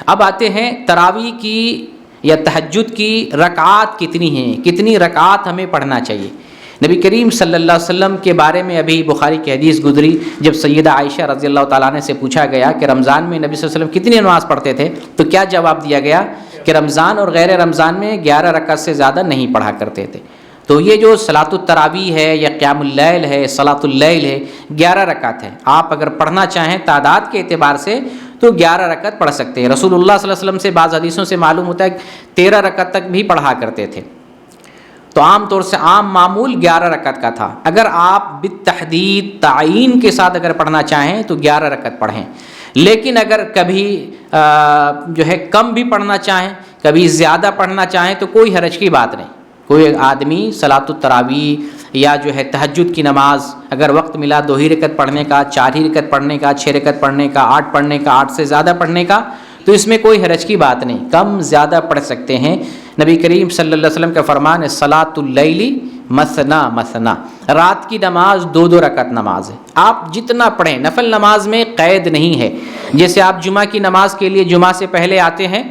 اب آتے ہیں تراویح کی یا تہجد کی رکعات کتنی ہیں، کتنی رکعات ہمیں پڑھنا چاہیے۔ نبی کریم صلی اللہ علیہ وسلم کے بارے میں ابھی بخاری کی حدیث گزری، جب سیدہ عائشہ رضی اللہ تعالیٰ عنہ سے پوچھا گیا کہ رمضان میں نبی صلی اللہ علیہ وسلم کتنی نماز پڑھتے تھے، تو کیا جواب دیا گیا کہ رمضان اور غیر رمضان میں 11 رکعت سے زیادہ نہیں پڑھا کرتے تھے۔ تو یہ جو صلاۃ التراویح ہے یا قیام اللیل ہے، صلاۃ اللیل ہے، 11 رکعت ہے۔ آپ اگر پڑھنا چاہیں تعداد کے اعتبار سے تو 11 رکعت پڑھ سکتے ہیں۔ رسول اللہ صلی اللہ علیہ وسلم سے بعض حدیثوں سے معلوم ہوتا ہے کہ 13 رکعت تک بھی پڑھا کرتے تھے۔ تو عام طور سے عام معمول 11 رکعت کا تھا۔ اگر آپ بالتحدید تعیین کے ساتھ اگر پڑھنا چاہیں تو 11 رکعت پڑھیں، لیکن اگر کبھی جو ہے کم بھی پڑھنا چاہیں، کبھی زیادہ پڑھنا چاہیں تو کوئی حرج کی بات نہیں۔ کوئی آدمی صلاۃ التراویح یا جو ہے تہجد کی نماز اگر وقت ملا 2 ہی رکعت پڑھنے کا، 4 ہی رکعت پڑھنے کا، 6 رکعت پڑھنے کا، 8 پڑھنے کا، 8 سے زیادہ پڑھنے کا، تو اس میں کوئی حرج کی بات نہیں، کم زیادہ پڑھ سکتے ہیں۔ نبی کریم صلی اللہ علیہ وسلم کا فرمان ہے صلاۃ اللیل مثنا مثنا، رات کی نماز 2 رکعت نماز ہے، آپ جتنا پڑھیں، نفل نماز میں قید نہیں ہے۔ جیسے آپ جمعہ کی نماز کے لیے جمعہ سے پہلے آتے ہیں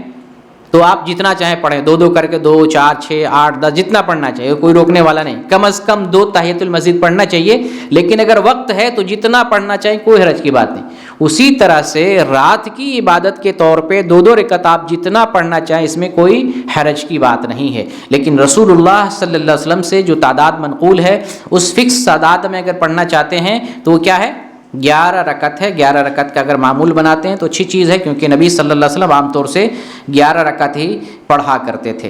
تو آپ جتنا چاہیں پڑھیں، 2 کر کے 2، 4، 6، 8، 10 جتنا پڑھنا چاہیے، کوئی روکنے والا نہیں۔ کم از کم 2 تحیۃ المسجد پڑھنا چاہیے، لیکن اگر وقت ہے تو جتنا پڑھنا چاہیں، کوئی حرج کی بات نہیں۔ اسی طرح سے رات کی عبادت کے طور پہ 2 رکعت آپ جتنا پڑھنا چاہیں، اس میں کوئی حرج کی بات نہیں ہے۔ لیکن رسول اللہ صلی اللہ علیہ وسلم سے جو تعداد منقول ہے، اس فکس تعداد میں اگر پڑھنا چاہتے ہیں تو وہ کیا ہے؟ 11 رکعت ہے۔ 11 رکعت کا اگر معمول بناتے ہیں تو اچھی چیز ہے، کیونکہ نبی صلی اللہ علیہ وسلم عام طور سے 11 رکعت ہی پڑھا کرتے تھے۔